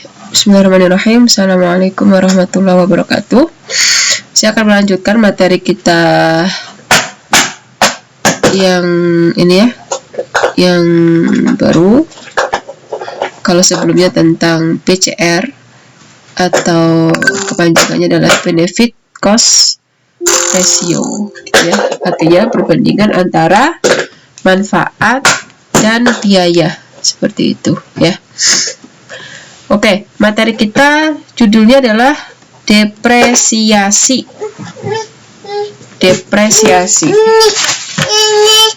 Bismillahirrahmanirrahim. Assalamualaikum warahmatullahi wabarakatuh. Saya akan melanjutkan materi kita yang ini ya, yang baru. Kalau sebelumnya tentang PCR atau kepanjangannya adalah benefit cost ratio, gitu ya. Artinya perbandingan antara manfaat dan biaya, seperti itu ya. Oke, materi kita judulnya adalah depresiasi. Depresiasi.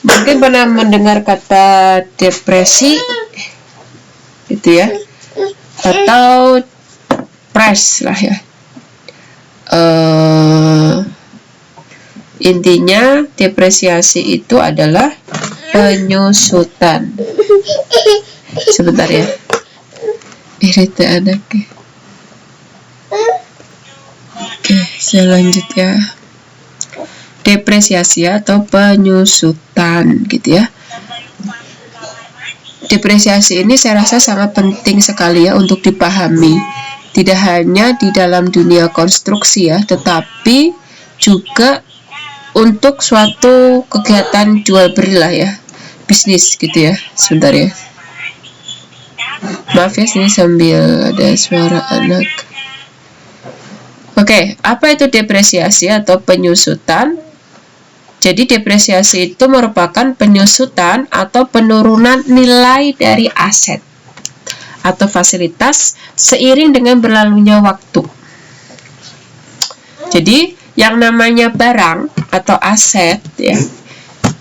Mungkin pernah mendengar kata depresi, gitu ya, atau press lah ya. Intinya depresiasi itu adalah penyusutan. Sebentar ya. Irita anaknya. Oke, saya lanjut ya. Depresiasi atau penyusutan, gitu ya. Depresiasi ini saya rasa sangat penting sekali ya untuk dipahami. Tidak hanya di dalam dunia konstruksi ya, tetapi juga untuk suatu kegiatan jual beli lah ya, bisnis gitu ya. Sebentar ya. Maaf ya, sini sambil ada suara anak. Oke, apa itu depresiasi atau penyusutan? Jadi depresiasi itu merupakan penyusutan atau penurunan nilai dari aset atau fasilitas seiring dengan berlalunya waktu. Jadi yang namanya barang atau aset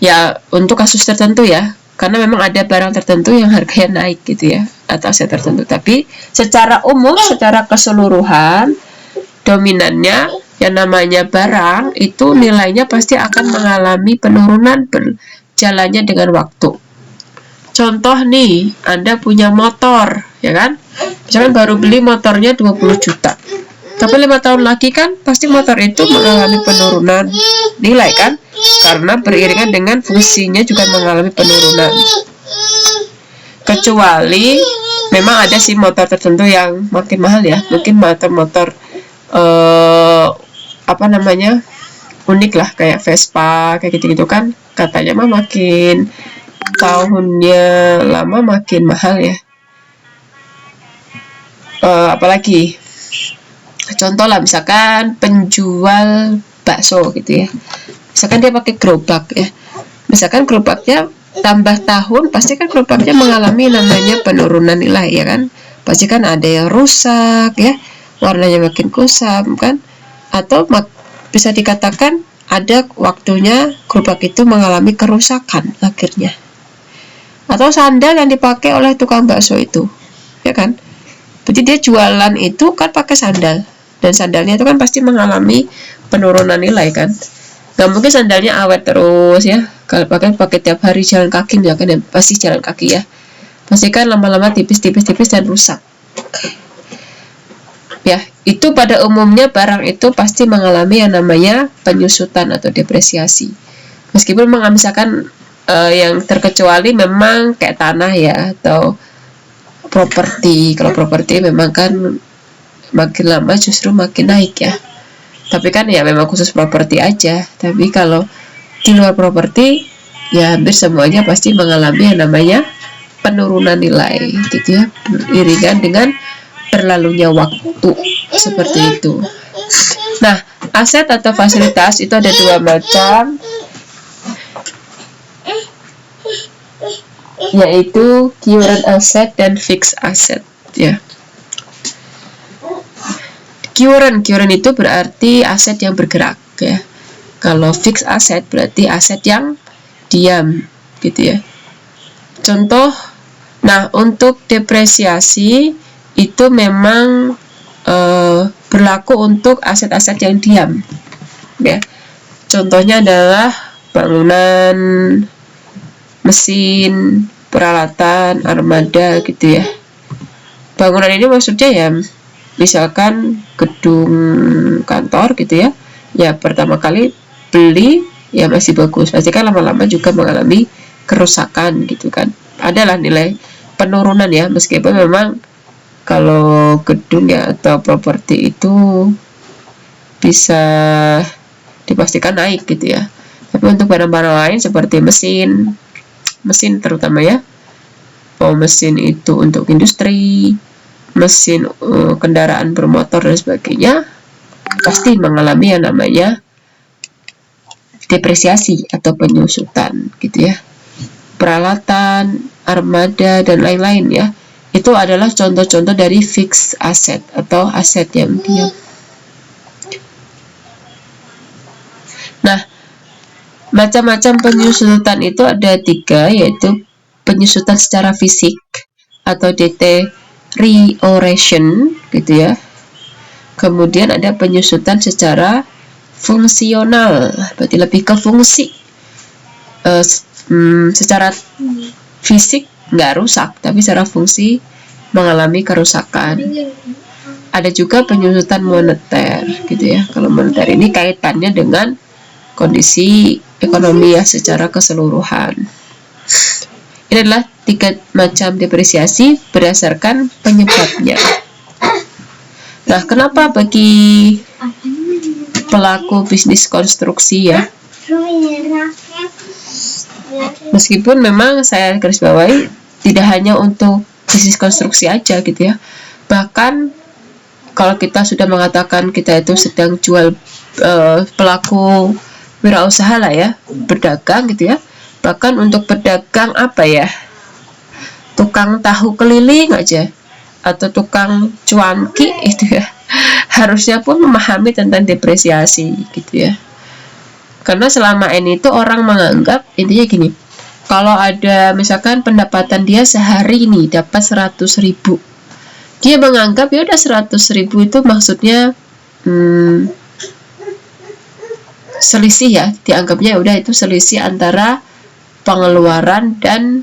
ya untuk kasus tertentu ya, karena memang ada barang tertentu yang harganya naik gitu ya, atau aset tertentu. Tapi secara umum, secara keseluruhan, dominannya yang namanya barang itu nilainya pasti akan mengalami penurunan berjalannya dengan waktu. Contoh nih, Anda punya motor, ya kan? Misalkan baru beli motornya 20 juta. Tapi 5 tahun lagi kan pasti motor itu mengalami penurunan nilai kan? Karena beriringan dengan fungsinya juga mengalami penurunan. Kecuali memang ada sih motor tertentu yang makin mahal ya. Mungkin motor-motor unik lah, kayak Vespa kayak gitu-gitu kan. Katanya mah makin tahunnya lama makin mahal ya. Apalagi contoh lah, misalkan penjual bakso gitu ya. Misalkan dia pakai gerobak ya. Misalkan gerobaknya tambah tahun, pasti kan gerobaknya mengalami namanya penurunan nilai ya kan. Pasti kan ada yang rusak ya, warnanya makin kusam kan. Atau bisa dikatakan ada waktunya gerobak itu mengalami kerusakan akhirnya. Atau sandal yang dipakai oleh tukang bakso itu, ya kan. Jadi dia jualan itu kan pakai sandal. Dan sandalnya itu kan pasti mengalami penurunan nilai kan. Gak mungkin sandalnya awet terus ya. Kalau pakai tiap hari jalan kaki, ya kan, pasti jalan kaki ya. Pasti kan lama-lama tipis dan rusak. Ya, itu pada umumnya barang itu pasti mengalami yang namanya penyusutan atau depresiasi. Meskipun misalkan yang terkecuali memang kayak tanah ya, atau properti. Kalau properti memang kan makin lama justru makin naik ya. Tapi kan ya memang khusus properti aja. Tapi kalau di luar properti ya hampir semuanya pasti mengalami yang namanya penurunan nilai gitu ya, beriringan dengan berlalunya waktu, seperti itu. Nah, aset atau fasilitas itu ada dua macam, yaitu current asset dan fixed asset ya. Current itu berarti aset yang bergerak ya. Kalau fixed asset berarti aset yang diam gitu ya. Contoh, nah untuk depresiasi itu memang berlaku untuk aset-aset yang diam ya. Contohnya adalah bangunan, mesin, peralatan, armada gitu ya. Bangunan ini maksudnya ya misalkan gedung kantor gitu ya. Ya pertama kali beli ya masih bagus, pasti kan lama-lama juga mengalami kerusakan gitu kan. Adalah nilai penurunan ya, meskipun memang Kalau gedung ya atau properti itu bisa dipastikan naik gitu ya. Tapi untuk barang-barang lain seperti mesin terutama ya, mesin itu untuk industri, mesin kendaraan bermotor dan sebagainya, pasti mengalami yang namanya depresiasi atau penyusutan gitu ya. Peralatan, armada dan lain-lain ya, itu adalah contoh-contoh dari fixed asset atau aset yang diam. Nah, macam-macam penyusutan itu ada 3, yaitu penyusutan secara fisik atau deterioration gitu ya. Kemudian ada penyusutan secara fungsional, berarti lebih ke fungsi. Secara fisik nggak rusak, tapi secara fungsi mengalami kerusakan. Ada juga penyusutan moneter gitu ya. Kalau moneter ini kaitannya dengan kondisi ekonomi ya secara keseluruhan. Ini adalah 3 macam depresiasi berdasarkan penyebabnya. Nah, kenapa bagi pelaku bisnis konstruksi ya, meskipun memang saya garis bawahi tidak hanya untuk bisnis konstruksi aja gitu ya, bahkan kalau kita sudah mengatakan kita itu sedang jual pelaku wirausaha lah ya, berdagang gitu ya, bahkan untuk pedagang apa ya, tukang tahu keliling aja atau tukang cuanki itu ya, harusnya pun memahami tentang depresiasi gitu ya. Karena selama ini tuh orang menganggap intinya gini, kalau ada misalkan pendapatan dia sehari ini dapat 100.000, dia menganggap ya udah 100.000 itu maksudnya selisih ya, dianggapnya udah itu selisih antara pengeluaran dan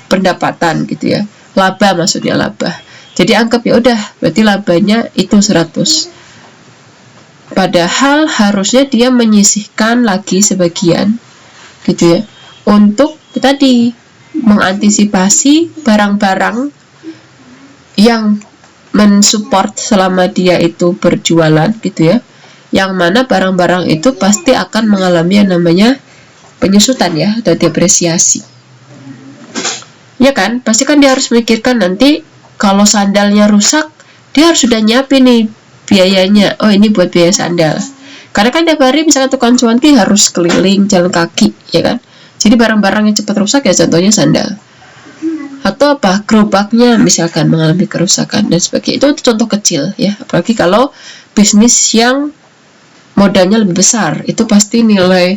pendapatan gitu ya, laba maksudnya laba. Jadi anggap ya udah berarti labanya itu 100. Padahal harusnya dia menyisihkan lagi sebagian gitu ya, untuk tadi mengantisipasi barang-barang yang mensupport selama dia itu berjualan gitu ya, yang mana barang-barang itu pasti akan mengalami yang namanya penyusutan ya atau depresiasi ya kan. Pasti kan dia harus memikirkan nanti kalau sandalnya rusak, dia harus sudah nyiapin nih biayanya, oh ini buat biaya sandal, karena kan tiap hari misalkan tukang cuanki harus keliling jalan kaki ya kan, jadi barang-barang yang cepat rusak ya contohnya sandal, atau apa, gerobaknya misalkan mengalami kerusakan dan sebagainya. Itu contoh kecil ya, apalagi kalau bisnis yang modalnya lebih besar, itu pasti nilai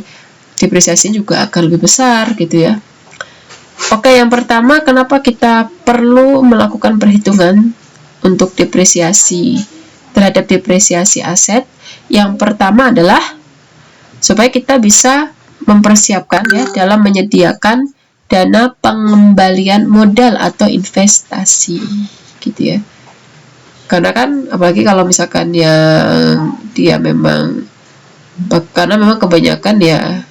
depresiasi juga akan lebih besar gitu ya. Oke, yang pertama kenapa kita perlu melakukan perhitungan untuk depresiasi terhadap depresiasi aset? Yang pertama adalah supaya kita bisa mempersiapkan ya dalam menyediakan dana pengembalian modal atau investasi gitu ya. Karena kan apalagi kalau misalkan yang dia memang, karena memang kebanyakan ya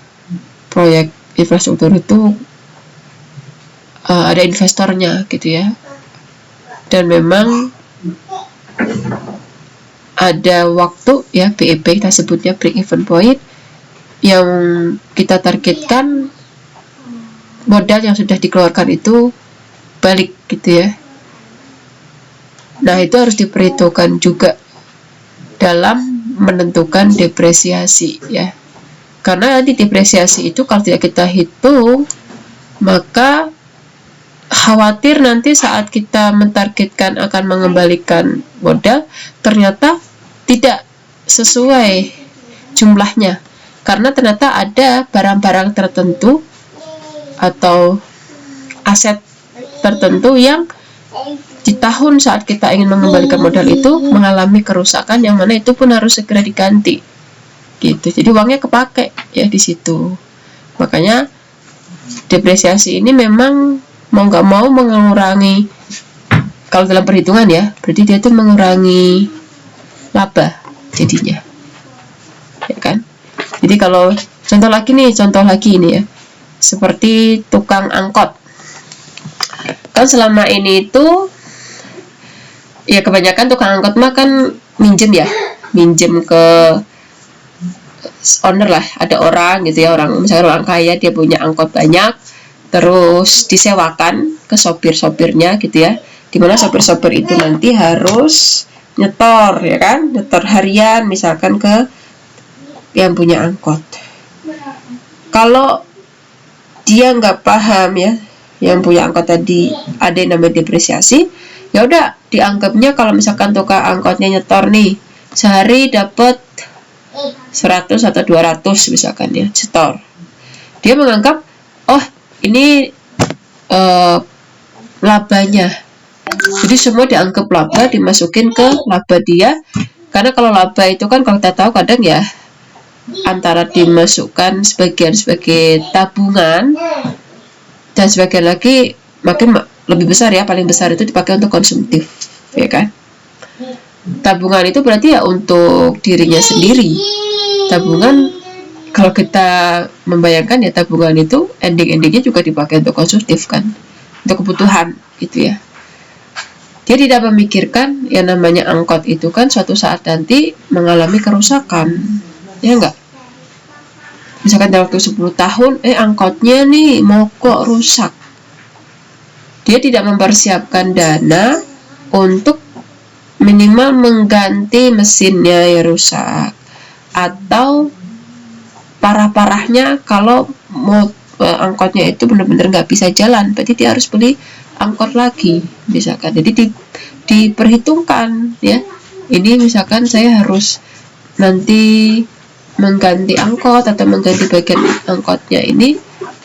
proyek infrastruktur itu ada investornya gitu ya, dan memang ada waktu ya, BEP kita sebutnya break even point, yang kita targetkan modal yang sudah dikeluarkan itu balik gitu ya. Nah, itu harus diperhitungkan juga dalam menentukan depresiasi ya, karena nanti depresiasi itu kalau tidak kita hitung, maka khawatir nanti saat kita mentargetkan akan mengembalikan modal ternyata tidak sesuai jumlahnya, karena ternyata ada barang-barang tertentu atau aset tertentu yang di tahun saat kita ingin mengembalikan modal itu mengalami kerusakan, yang mana itu pun harus segera diganti gitu. Jadi uangnya kepake ya di situ. Makanya depresiasi ini memang mau nggak mau mengurangi, kalau dalam perhitungan ya, berarti dia itu mengurangi laba jadinya ya kan. Jadi kalau contoh lagi ini ya, seperti tukang angkot. Kan selama ini itu ya kebanyakan tukang angkot mah kan minjem ke owner lah, ada orang gitu ya, misalnya orang kaya dia punya angkot banyak, terus disewakan ke sopir-sopirnya gitu ya, dimana sopir-sopir itu nanti harus nyetor ya kan, nyetor harian misalkan ke yang punya angkot. Kalau dia nggak paham ya, yang punya angkot tadi ada yang namanya depresiasi, ya udah dianggapnya kalau misalkan tukang angkotnya nyetor nih sehari dapat 100 atau 200 misalkan ya setor, dia menganggap oh ini labanya, jadi semua dianggap laba, dimasukin ke laba dia. Karena kalau laba itu kan kalau kita tahu kadang ya antara dimasukkan sebagian sebagai tabungan dan sebagian lagi makin lebih besar ya, paling besar itu dipakai untuk konsumtif ya kan. Tabungan itu berarti ya untuk dirinya sendiri. Tabungan kalau kita membayangkan ya, tabungan itu ending-endingnya juga dipakai untuk konsumtif kan, untuk kebutuhan gitu ya. Dia tidak memikirkan yang namanya angkot itu kan suatu saat nanti mengalami kerusakan, ya enggak? Misalkan dalam waktu 10 tahun, angkotnya nih mogok rusak. Dia tidak mempersiapkan dana untuk minimal mengganti mesinnya yang rusak. Atau parah-parahnya kalau angkotnya itu benar-benar nggak bisa jalan, berarti dia harus beli angkot lagi misalkan. Jadi diperhitungkan ya, ini misalkan saya harus nanti mengganti angkot atau mengganti bagian angkotnya ini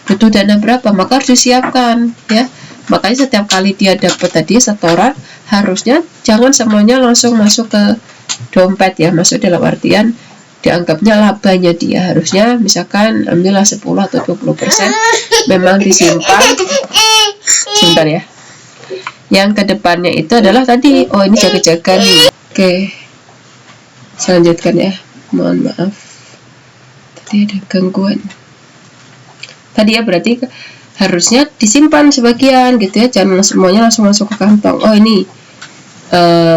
butuh dana berapa, maka harus disiapkan ya. Makanya setiap kali dia dapat tadi setoran, harusnya jangan semuanya langsung masuk ke dompet ya, masuk dalam artian dianggapnya labanya dia, harusnya misalkan ambillah 10 atau 20% memang disimpan. Sebentar ya, yang kedepannya itu adalah tadi, oh ini jaga-jaga nih. Oke, saya lanjutkan ya, mohon maaf tadi ada gangguan tadi ya. Berarti harusnya disimpan sebagian gitu ya, jangan semuanya langsung masuk ke kantong. Oh ini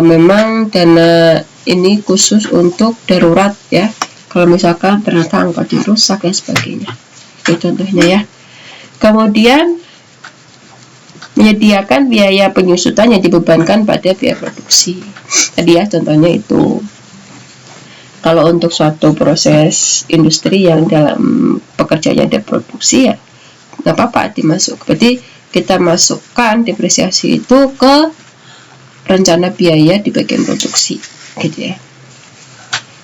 memang dana ini khusus untuk darurat ya, kalau misalkan ternyata angkotnya rusak dan sebagainya, itu contohnya ya. Kemudian menyediakan biaya penyusutan yang dibebankan pada biaya produksi tadi ya, contohnya itu. Kalau untuk suatu proses industri yang dalam pekerjaannya ada produksi ya nggak apa-apa dimasuk, berarti kita masukkan depresiasi itu ke rencana biaya di bagian produksi gitu ya.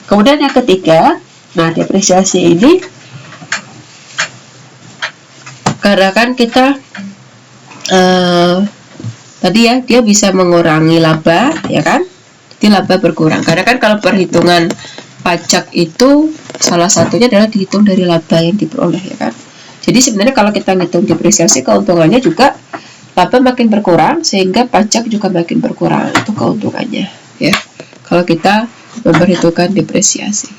Kemudian yang ketiga, nah depresiasi ini karena kan kita tadi ya dia bisa mengurangi laba ya kan, jadi laba berkurang. Karena kan kalau perhitungan pajak itu salah satunya adalah dihitung dari laba yang diperoleh ya kan. Jadi sebenarnya kalau kita ngitung depresiasi, keuntungannya juga laba makin berkurang sehingga pajak juga makin berkurang, itu keuntungannya ya kalau kita memperhitungkan depresiasi.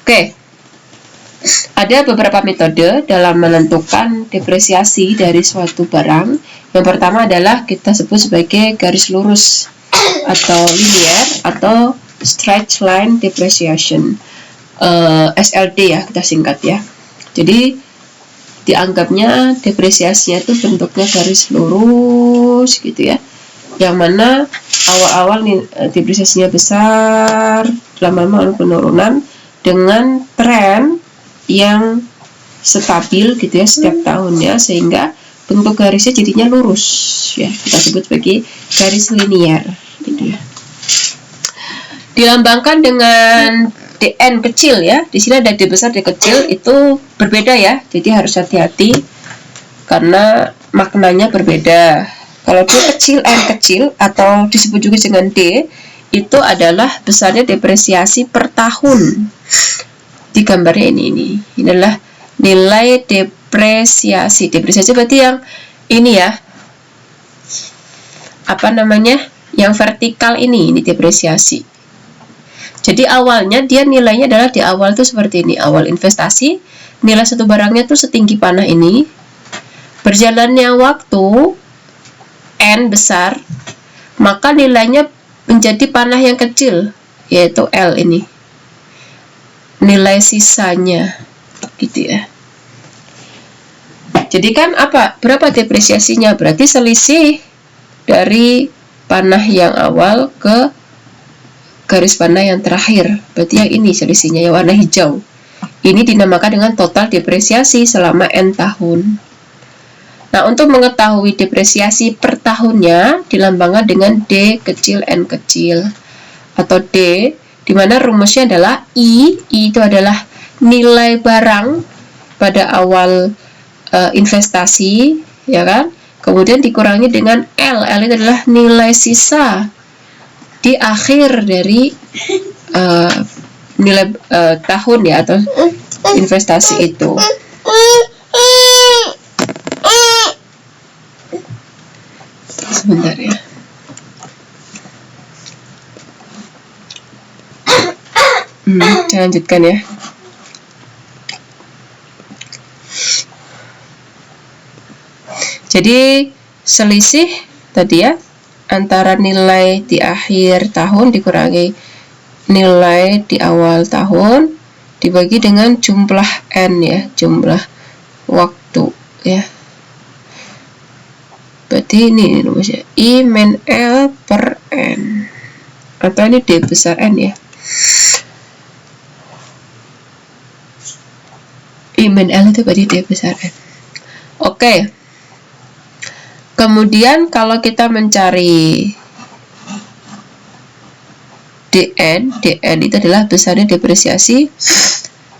Oke, ada beberapa metode dalam menentukan depresiasi dari suatu barang. Yang pertama adalah kita sebut sebagai garis lurus atau linear atau straight line depreciation, SLD ya kita singkat ya. Jadi dianggapnya depresiasinya itu bentuknya garis lurus gitu ya, yang mana awal-awal depresiasinya besar, lama-lama penurunan dengan tren yang stabil gitu ya setiap tahunnya, sehingga bentuk garisnya jadinya lurus ya, kita sebut sebagai garis linear gitu ya. Dilambangkan dengan DN kecil ya, di sini ada D besar, D kecil, itu berbeda ya, jadi harus hati-hati karena maknanya berbeda. Kalau D kecil, N kecil atau disebut juga dengan D, itu adalah besarnya depresiasi per tahun. Di gambarnya ini adalah nilai depresiasi. Depresiasi berarti yang ini ya, apa namanya, yang vertikal ini depresiasi. Jadi awalnya dia nilainya adalah di awal tuh seperti ini, awal investasi nilai satu barangnya tuh setinggi panah ini, Berjalannya waktu N besar, maka nilainya menjadi panah yang kecil, yaitu L ini. Nilai sisanya, gitu ya. Jadi kan berapa depresiasinya? Berarti selisih dari panah yang awal ke garis panah yang terakhir. Berarti yang ini selisihnya, yang warna hijau. Ini dinamakan dengan total depresiasi selama N tahun. Nah, untuk mengetahui depresiasi per tahunnya dilambangkan dengan D kecil N kecil atau D, di mana rumusnya adalah I itu adalah nilai barang pada awal investasi, ya kan? Kemudian dikurangi dengan L itu adalah nilai sisa di akhir dari nilai tahun ya, atau investasi itu. Sebentar ya. Saya lanjutkan ya. Jadi selisih tadi ya antara nilai di akhir tahun dikurangi nilai di awal tahun dibagi dengan jumlah N ya, jumlah waktu ya. Berarti ini rumusnya I min L per N, atau ini D besar N ya. I min L itu berarti D besar N. Oke. Kemudian kalau kita mencari DN itu adalah besarnya depresiasi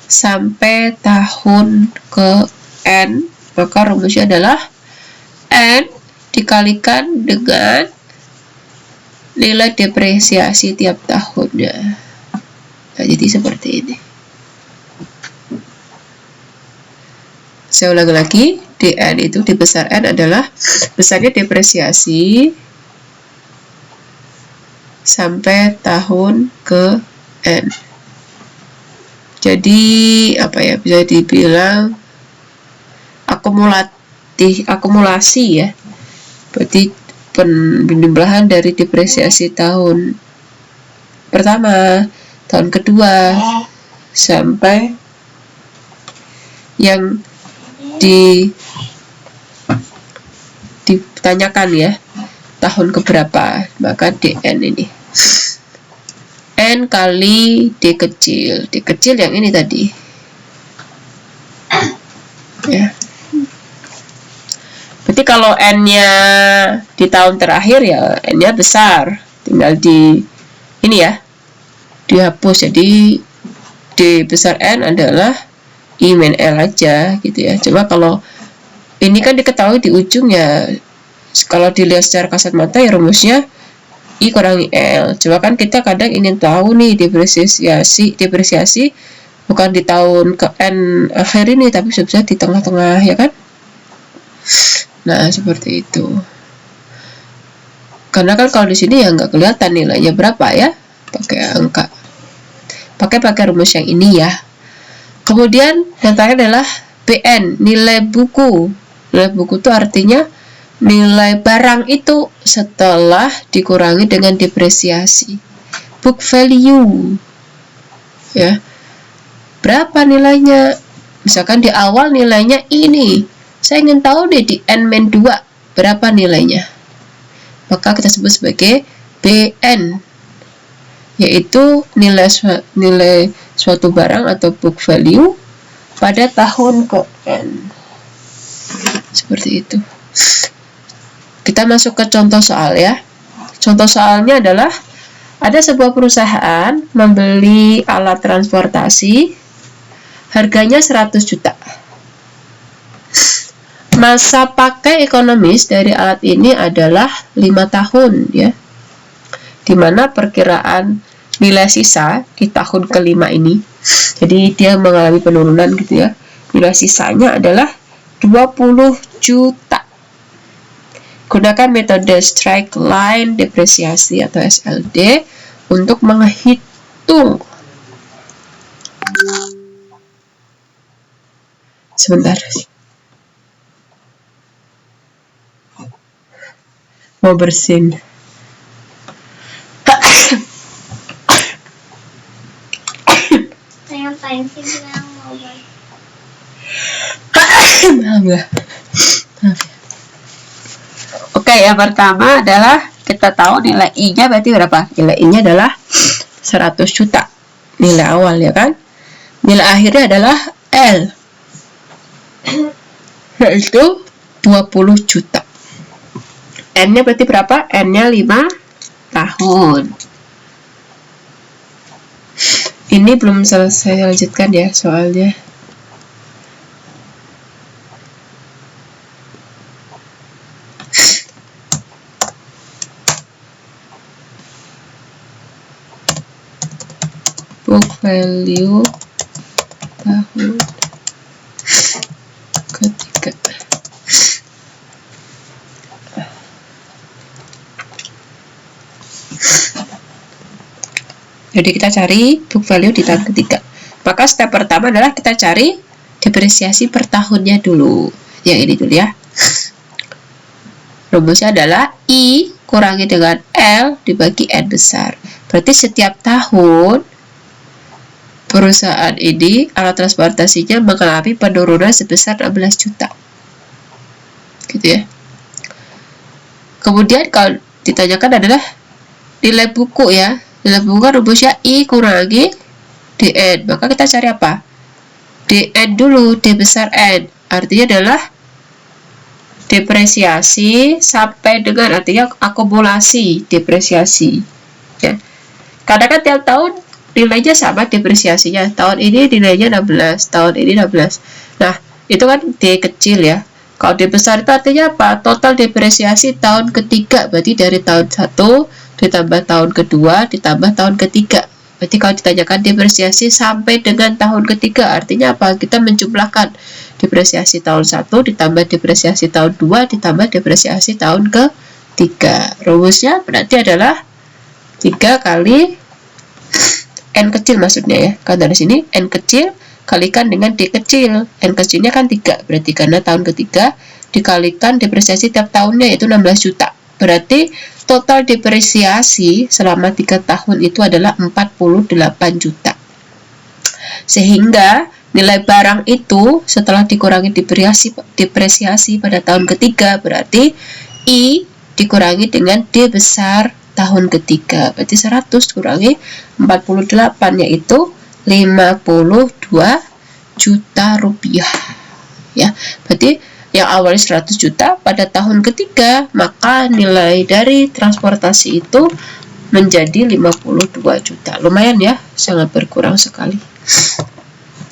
sampai tahun ke N, maka rumusnya adalah N dikalikan dengan nilai depresiasi tiap tahunnya. Nah, jadi seperti ini. Saya ulang lagi, DN itu di besar N adalah besarnya depresiasi sampai tahun ke N. Jadi bisa dibilang akumulasi ya. Berarti penjumlahan dari depresiasi tahun pertama, tahun kedua, sampai yang ditanyakan ya, tahun keberapa, maka DN ini N kali D kecil yang ini tadi ya. Berarti kalau N-nya di tahun terakhir ya N-nya besar, tinggal ini ya dihapus, jadi D besar N adalah I min L aja gitu ya. Coba kalau ini kan diketahui di ujungnya, kalau dilihat secara kasat mata ya rumusnya I kurangi L. Coba kan kita kadang ingin tahu nih depresiasi bukan di tahun ke N akhir ini, tapi bisa di tengah-tengah ya kan. Nah seperti itu. Karena kan kalau di sini ya nggak kelihatan nilainya berapa ya, pakai angka, pakai rumus yang ini ya. Kemudian yang terakhir adalah BN, nilai buku. Nilai buku itu artinya nilai barang itu setelah dikurangi dengan depresiasi. Book value ya, berapa nilainya. Misalkan di awal nilainya ini, saya ingin tahu deh di N-2 berapa nilainya, maka kita sebut sebagai BN, yaitu nilai suatu barang atau book value pada tahun ke N. Seperti itu. Kita masuk ke contoh soal ya. Contoh soalnya adalah ada sebuah perusahaan membeli alat transportasi harganya 100 juta. Masa pakai ekonomis dari alat ini adalah 5 tahun ya. Dimana perkiraan nilai sisa di tahun kelima ini, jadi dia mengalami penurunan gitu ya. Nilai sisanya adalah 20 juta. Gunakan metode straight line depresiasi atau SLD untuk menghitung. Sebentar. mau bersin. Ngapain sih bilang mau bersin? Maaf ya. Oke, yang pertama adalah kita tahu nilai I-nya berarti berapa? Nilai I-nya adalah 100 juta. Nilai awal ya kan? Nilai akhirnya adalah L. Yaitu 20 juta. N-nya berarti berapa? N-nya 5 tahun. Ini belum selesai, lanjutkan ya soalnya. Book value tahun ketiga. Jadi kita cari book value di tahun ketiga. Maka step pertama adalah kita cari depresiasi per tahunnya dulu. Yang ini dulu ya. Rumusnya adalah I kurangi dengan L dibagi N besar. Berarti setiap tahun perusahaan ini alat transportasinya mengalami penurunan sebesar 16 juta. Gitu ya. Kemudian kalau ditanyakan adalah nilai buku ya. Nilai buku kan rumusnya I kurangi DN. Maka kita cari apa? DN dulu, D besar N. Artinya adalah depresiasi sampai dengan artinya akumulasi depresiasi. Ya. Karena kan tiap tahun nilainya sama depresiasinya. Tahun ini nilainya 16, tahun ini 16. Nah, itu kan D kecil ya. Kalau D besar itu artinya apa? Total depresiasi tahun ketiga. Berarti dari tahun 1 ditambah tahun kedua ditambah tahun ketiga. Berarti kalau ditanyakan depresiasi sampai dengan tahun ketiga, artinya apa? Kita menjumlahkan depresiasi tahun 1 ditambah depresiasi tahun 2 ditambah depresiasi tahun ketiga. Rumusnya berarti adalah 3 kali N kecil maksudnya ya. Karena dari sini N kecil kalikan dengan D kecil. N kecilnya kan 3, berarti karena tahun ketiga dikalikan depresiasi tiap tahunnya yaitu 16 juta. Berarti total depresiasi selama 3 tahun itu adalah 48 juta. Sehingga nilai barang itu setelah dikurangi depresiasi pada tahun ketiga berarti I dikurangi dengan D besar tahun ketiga. Berarti 100 kurangi 48 yaitu 52 juta rupiah. Ya, berarti yang awalnya 100 juta pada tahun ketiga, maka nilai dari transportasi itu menjadi 52 juta. Lumayan ya, sangat berkurang sekali.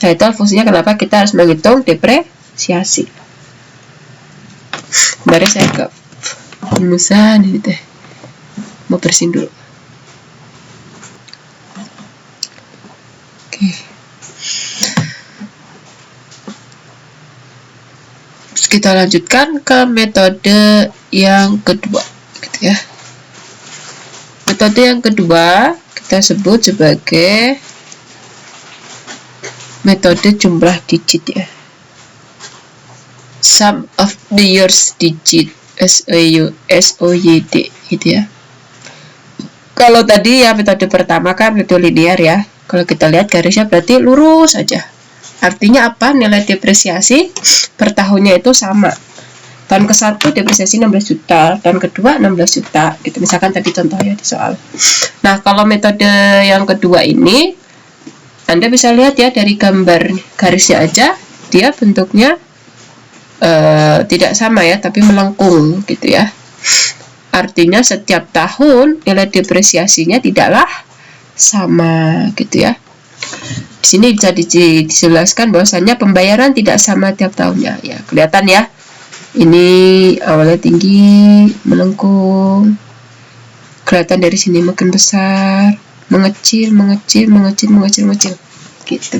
Nah, itu fungsinya kenapa kita harus menghitung depresiasi. Mari saya ke rumusan ini teh. Mau bersihin dulu. Oke. Kita lanjutkan ke metode yang kedua, gitu ya. Metode yang kedua kita sebut sebagai metode jumlah digit ya. Sum of the years digit, SOYD gitu ya. Kalau tadi ya metode pertama kan metode linear ya. Kalau kita lihat garisnya berarti lurus saja. Artinya apa? Nilai depresiasi per tahunnya itu sama. Tahun ke-1 depresiasi 16 juta, tahun kedua 16 juta. Gitu misalkan tadi contohnya di soal. Nah, kalau metode yang kedua ini Anda bisa lihat ya dari gambar garisnya aja, dia bentuknya tidak sama ya, tapi melengkung gitu ya. Artinya setiap tahun nilai depresiasinya tidaklah sama gitu ya. Di sini bisa dijelaskan bahwasanya pembayaran tidak sama tiap tahunnya. Ya, kelihatan ya. Ini awalnya tinggi, melengkung. Kelihatan dari sini makin besar, mengecil gitu.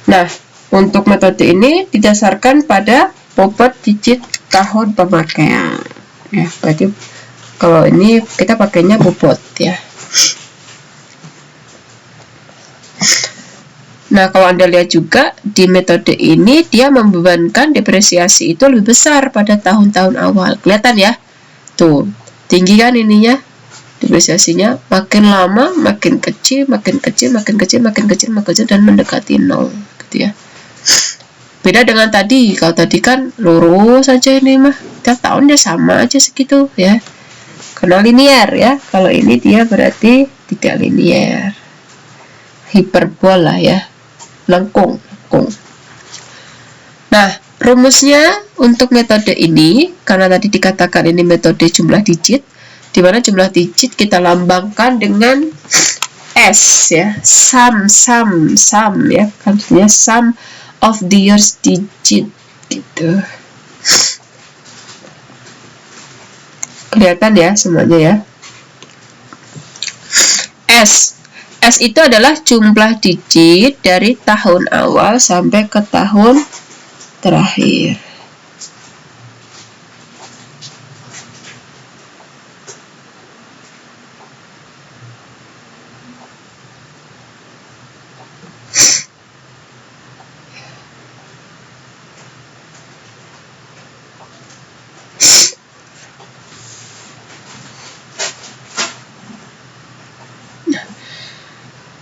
Nah, untuk metode ini didasarkan pada bobot digit tahun pemakaian. Ya, berarti kalau ini kita pakainya bobot ya. Nah, kalau Anda lihat juga di metode ini dia membebankan depresiasi itu lebih besar pada tahun-tahun awal. Kelihatan ya? Tuh, tinggi kan ininya, depresiasinya. Makin lama makin kecil, makin kecil, makin kecil, makin kecil, makin kecil, dan mendekati 0 gitu ya. Beda dengan tadi, kalau tadi kan lurus aja ini mah, tiap tahun dia sama aja segitu ya, karena linear ya. Kalau ini dia berarti tidak linear, hiperbola ya, lengkung. Nah, rumusnya untuk metode ini, karena tadi dikatakan ini metode jumlah digit, di mana jumlah digit kita lambangkan dengan S ya, sum ya, maksudnya sum of the years digit gitu. Kelihatan ya semuanya ya. S itu adalah jumlah digit dari tahun awal sampai ke tahun terakhir.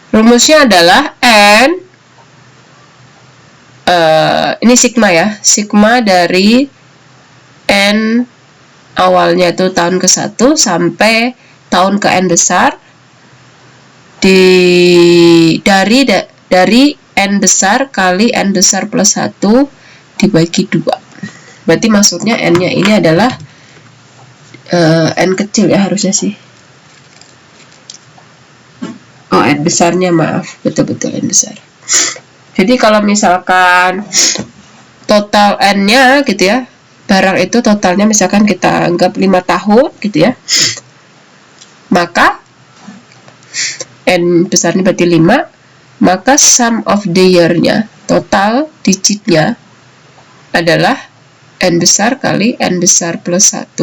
Rumusnya adalah N, ini sigma ya, sigma dari N awalnya itu tahun ke-1 sampai tahun ke N besar, dari N besar kali N besar plus 1 dibagi 2. Berarti maksudnya N-nya ini adalah N kecil ya harusnya sih. Oh, N besarnya, maaf, betul-betul N besar. Jadi kalau misalkan total N-nya gitu ya, barang itu totalnya misalkan kita anggap 5 tahun gitu ya, maka N besarnya berarti 5, maka sum of the year-nya, total digitnya adalah N besar kali N besar plus 1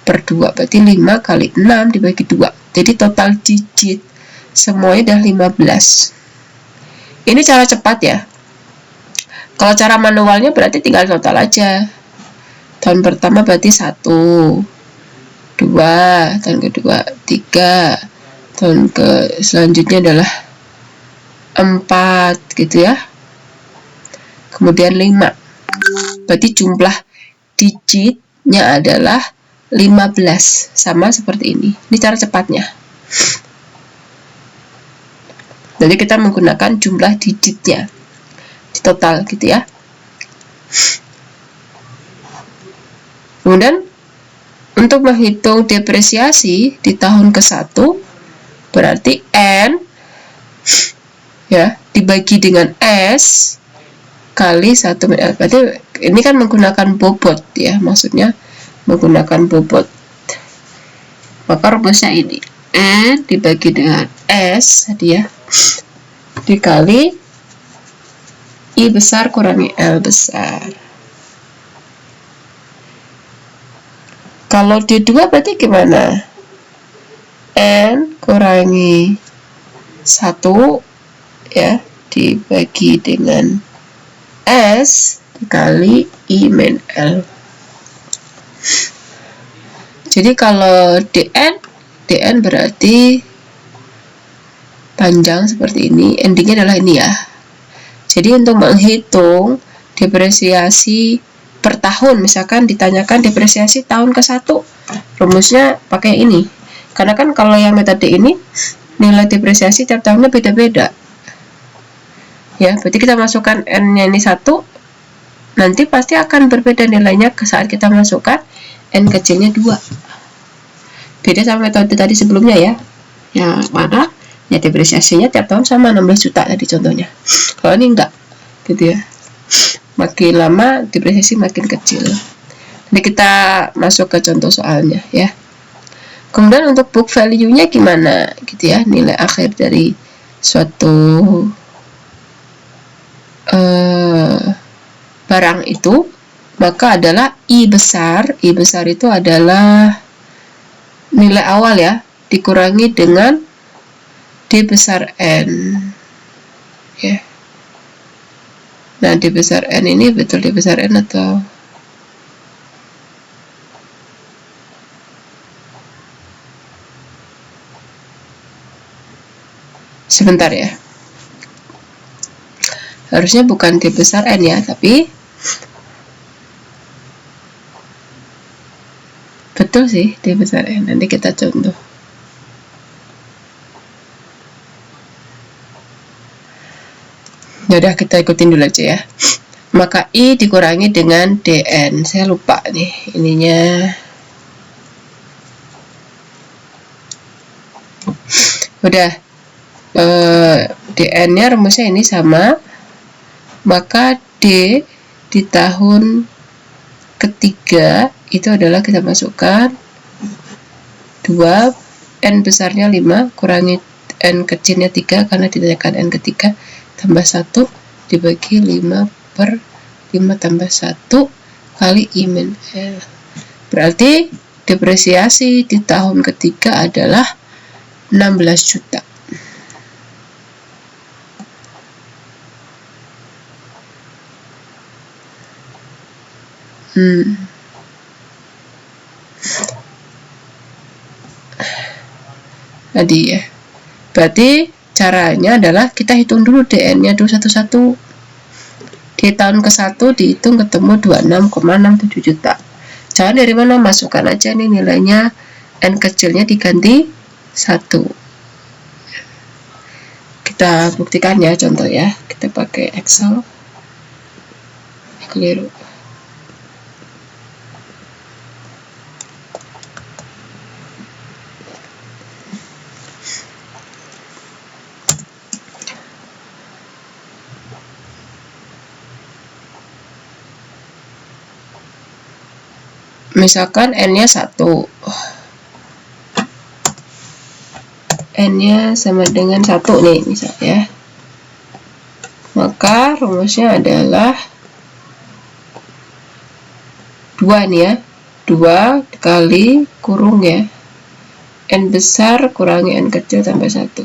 per 2, berarti 5 kali 6 dibagi 2. Jadi total digit semuanya udah 15. Ini cara cepat ya. Kalau cara manualnya berarti tinggal total aja. Tahun pertama berarti 1, 2, tahun kedua 3, tahun ke selanjutnya adalah 4 gitu ya. Kemudian 5. Berarti jumlah digitnya adalah 15, sama seperti ini. Ini cara cepatnya. Jadi kita menggunakan jumlah digitnya di total gitu ya. Kemudian untuk menghitung depresiasi di tahun ke-1 berarti N ya dibagi dengan S kali 1 ml. Berarti ini kan menggunakan bobot ya, maksudnya menggunakan bobot. Maka rumusnya ini, N dibagi dengan S tadi ya, dikali I besar kurangi L besar. Kalau D2 berarti gimana? N kurangi 1 ya dibagi dengan S dikali I min L. Jadi kalau DN berarti panjang seperti ini, endingnya adalah ini ya. Jadi untuk menghitung depresiasi per tahun, misalkan ditanyakan depresiasi tahun ke-1, rumusnya pakai ini. Karena kan kalau yang metode ini nilai depresiasi tiap tahunnya beda-beda. Ya, berarti kita masukkan N-nya ini 1, nanti pasti akan berbeda nilainya saat kita masukkan N kecilnya 2. Beda sama metode tadi sebelumnya ya. Yang mana ya depresiasinya tiap tahun sama 16 juta tadi contohnya. Kalau ini enggak gitu ya, makin lama depresiasi makin kecil. Nanti kita masuk ke contoh soalnya ya. Kemudian untuk book value-nya gimana gitu ya, nilai akhir dari suatu barang itu, maka adalah I besar itu adalah nilai awal ya, dikurangi dengan D besar N ya. Nah, D besar N ini betul D besar N atau Sebentar ya. Harusnya bukan D besar N ya, tapi betul sih D besar N. Nanti kita contoh. Yaudah, kita ikutin dulu aja ya. Maka I dikurangi dengan DN. Saya lupa nih ininya. Udah. DN-nya rumusnya ini sama. Maka D di tahun ketiga itu adalah kita masukkan 2, N besarnya 5 kurangi N kecilnya 3 karena ditanyakan N ketiga, tambah 1 dibagi 5/5 tambah 1 kali I min L. Berarti depresiasi di tahun ketiga adalah 16 juta. Tadi ya. Berarti caranya adalah kita hitung dulu DN-nya dulu satu-satu. Di tahun ke-1 dihitung ketemu 26,67 juta. Caranya dari mana? Masukkan aja nih nilainya, N kecilnya diganti 1. Kita buktikan ya, contoh ya. Kita pakai Excel. Keliru. Misalkan N-nya 1. N-nya sama dengan 1 nih misalnya. Maka rumusnya adalah 2 nih ya. 2 kali kurung ya. N besar kurangi N kecil tambah 1.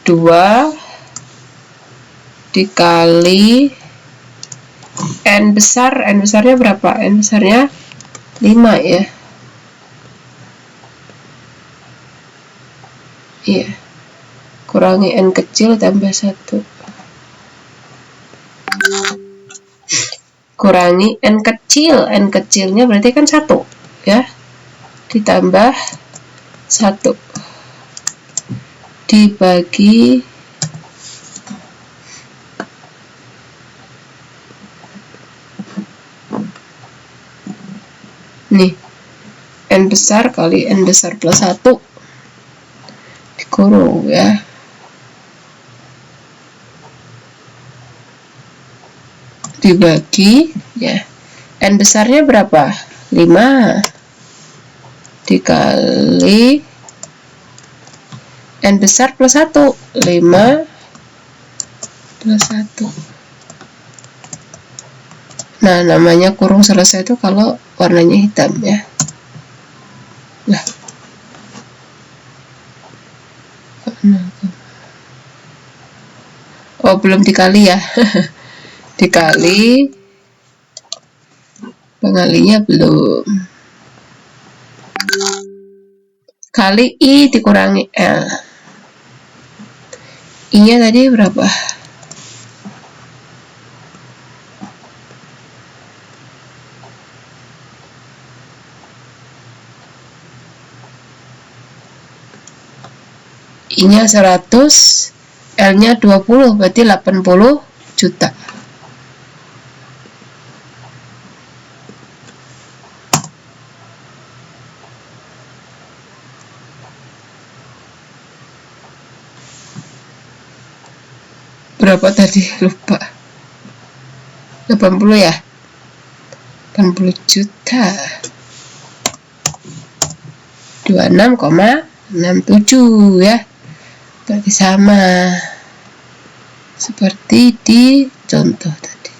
2 dikali N besar. N besarnya berapa? N besarnya 5 ya. Iya. Kurangi N kecil tambah 1. Kurangi N kecil. N kecilnya berarti kan 1 ya. Ditambah 1 dibagi nih, N besar kali N besar plus 1 dikurung ya. Dibagi ya. N besarnya berapa? 5 dikali N besar plus 1. 5 plus 1. Nah, namanya kurung selesai itu kalau warnanya hitam ya. Nah. Oh, belum dikali ya. Dikali pengalinya belum. Kali I dikurangi L. I-nya tadi berapa? I-nya 100, L-nya 20, berarti 80 juta. Berapa tadi? Lupa. 80 ya? 80 juta. 26,67 ya. Berarti sama seperti di contoh tadi.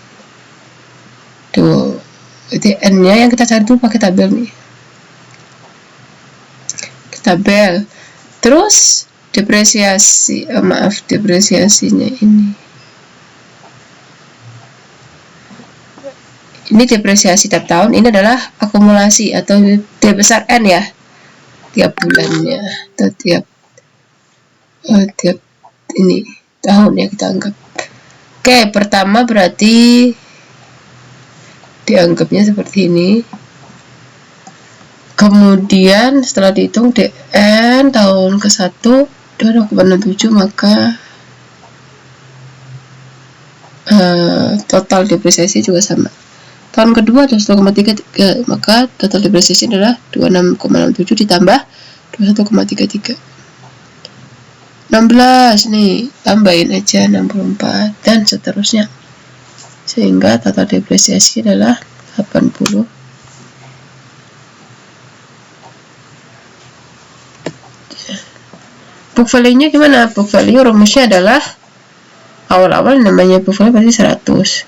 Tuh, jadi N-nya yang kita cari dulu pakai tabel nih. Tabel. Terus depresiasi, depresiasinya ini. Ini depresiasi tiap tahun. Ini adalah akumulasi atau D besar N ya. Tiap bulannya atau tiap ini tahun ya kita anggap. Oke, pertama berarti dianggapnya seperti ini. Kemudian setelah dihitung DN tahun ke-1 2,67, maka total depresiasi juga sama. Tahun kedua adalah 1,33, maka total depresiasi adalah 26,67 ditambah 21,33. 16 nih, tambahin aja 64 dan seterusnya. Sehingga total depresiasi adalah 80. Book value-nya gimana? Book value rumusnya adalah awal-awal namanya book value pasti 100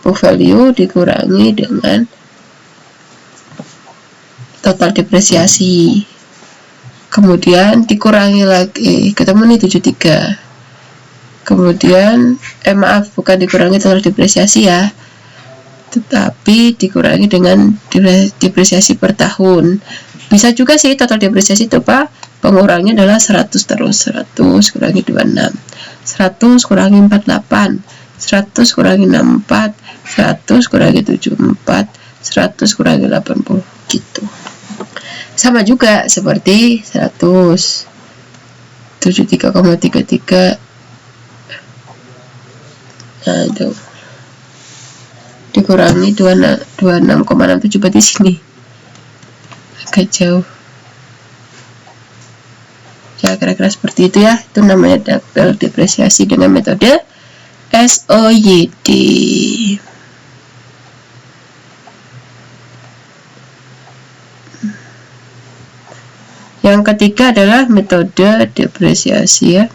book value dikurangi dengan total depresiasi, kemudian dikurangi lagi, ketemu nih 73, kemudian maaf, bukan dikurangi total depresiasi ya, tetapi dikurangi dengan depresiasi per tahun. Bisa juga sih total depresiasi itu Pak, pengurangnya adalah 100 terus, 100 kurangi 26, 100 kurangi 48, 100 kurangi 64, 100 kurangi 74, 100 kurangi 80 gitu. Sama juga seperti 100 73,33. Nah, itu dikurangi 26,67, berarti sini agak jauh. Ya, kira-kira seperti itu ya. Itu namanya double depresiasi dengan metode SOYD. Yang ketiga adalah metode depresiasi ya.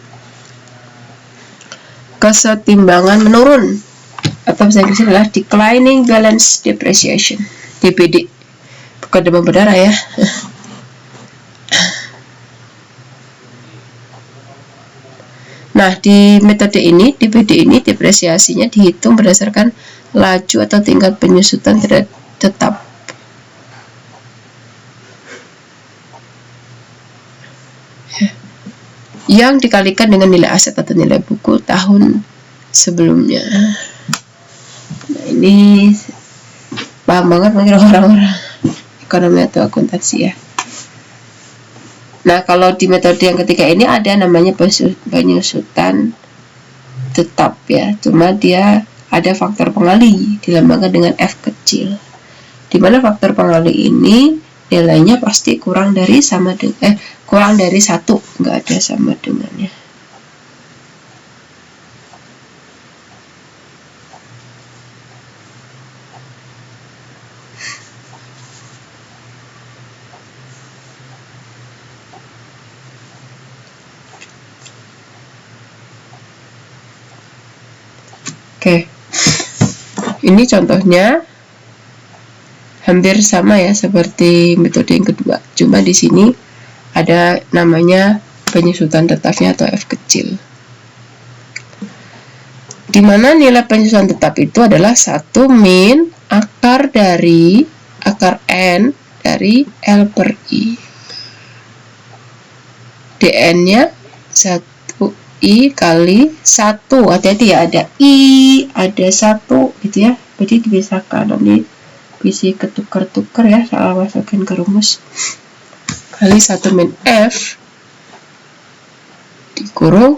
Kesetimbangan menurun, atau bahasa Inggrisnya adalah declining balance depreciation, DBD. Bukan demam berdarah ya. Nah, di metode ini, DBD ini, depresiasinya dihitung berdasarkan laju atau tingkat penyusutan tetap. Yang dikalikan dengan nilai aset atau nilai buku tahun sebelumnya. Nah, ini paham banget mungkin orang-orang ekonomi atau akuntansi ya. Nah, kalau di metode yang ketiga ini ada namanya penyusutan tetap ya, cuma dia ada faktor pengali dilambangkan dengan F kecil, di mana faktor pengali ini nilainya pasti kurang dari 1, nggak ada sama dengannya. Oke, ini contohnya hampir sama ya seperti metode yang kedua, cuma di sini ada namanya penyusutan tetapnya atau F kecil, di mana nilai penyusutan tetap itu adalah 1 min akar N dari L per I. DN nya 1 I kali 1, hati-hati ya, ada I, ada 1 gitu ya, berarti dipisahkan, nanti bisa ketukar-tukar ya, salah masukin ke rumus, kali 1 min F dikurung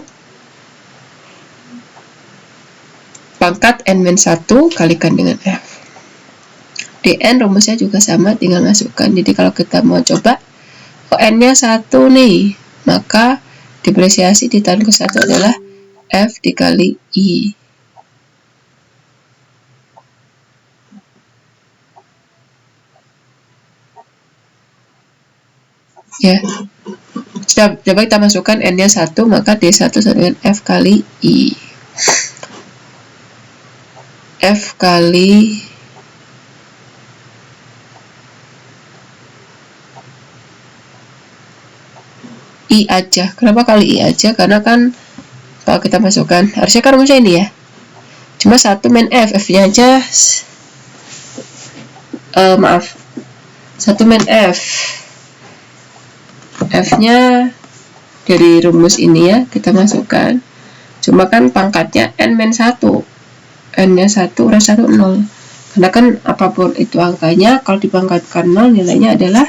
pangkat N min 1 kalikan dengan F. DN rumusnya juga sama, tinggal masukkan. Jadi kalau kita mau coba N nya 1 nih, maka depresiasi di tahun ke-1 adalah F dikali I. Ya, coba kita masukkan N nya 1, maka D1 sama dengan F kali I. F kali I aja. Kenapa kali I aja? Karena kan kalau kita masukkan, harusnya kan rumusnya ini ya, cuma 1 min F, F nya aja 1 min F, F nya dari rumus ini ya, kita masukkan. Cuma kan pangkatnya n-1, n-nya 1, ras 1, 0. Karena kan apapun itu angkanya, kalau dipangkatkan 0 nilainya adalah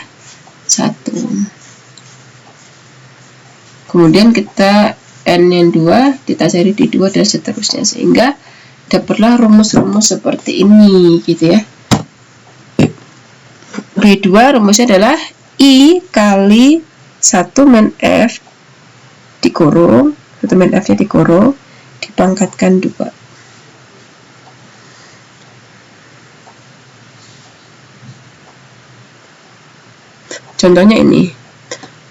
1. Kemudian kita n yang 2 kita cari di 2 dan seterusnya, sehingga dapatlah rumus-rumus seperti ini gitu ya. B2 rumusnya adalah I kali 1 min F dikurung, 1 min F nya dikurung, dipangkatkan 2. Contohnya ini,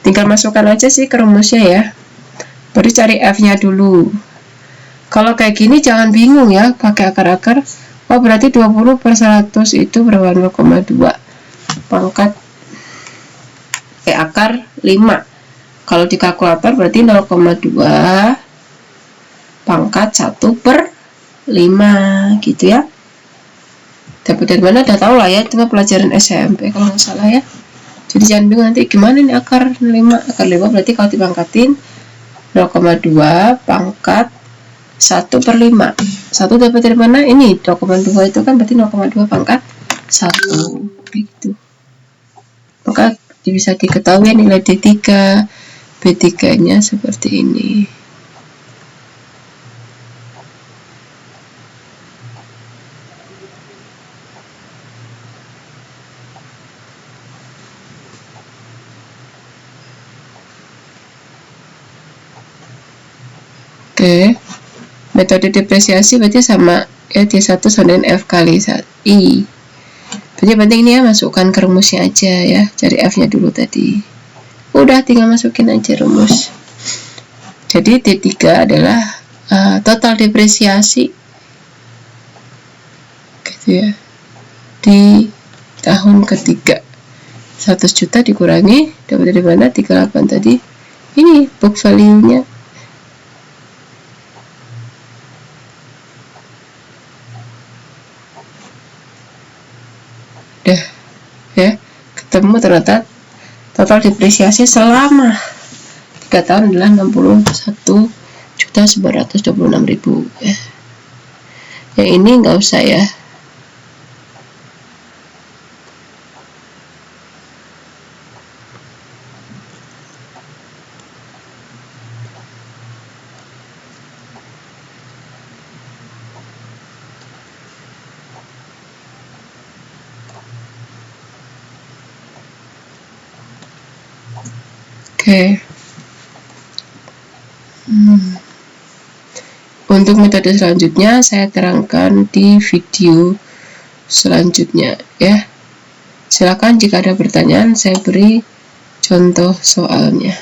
tinggal masukkan aja sih ke rumusnya ya. Berarti cari F nya dulu. Kalau kayak gini jangan bingung ya, pakai akar-akar. Oh berarti 20/100 itu berapa? 0,2 pangkat akar 5. Kalau di kalkulator berarti 0,2 pangkat 1/5 gitu ya. Dapat dari mana? Udah tahu lah ya, cuma pelajaran SMP kalau nggak salah ya. Jadi jangan bingung nanti gimana nih akar 5. Akar 5 berarti kalau dipangkatin 0,2 pangkat 1/5. 1 dapat dari mana? Ini 0,2 itu kan berarti 0,2 pangkat 1 gitu. Maka bisa diketahui nilai D3, B3 nya seperti ini. Oke. Metode depresiasi berarti sama ya, D1 sama dengan F kali I. Berarti penting ini ya, masukkan ke rumusnya aja ya, cari F nya dulu tadi. Udah tinggal masukin aja rumus. Jadi D3 adalah total depresiasi gitu ya, di tahun ketiga. 100 juta dikurangi, dapat dari mana? 38 tadi. Ini book value-nya. Ya, ketemu ternyata total depresiasi selama 3 tahun adalah 61.926.000 ya. Yang ini nggak usah ya. Oke. Untuk metode selanjutnya saya terangkan di video selanjutnya ya. Silakan jika ada pertanyaan saya beri contoh soalnya.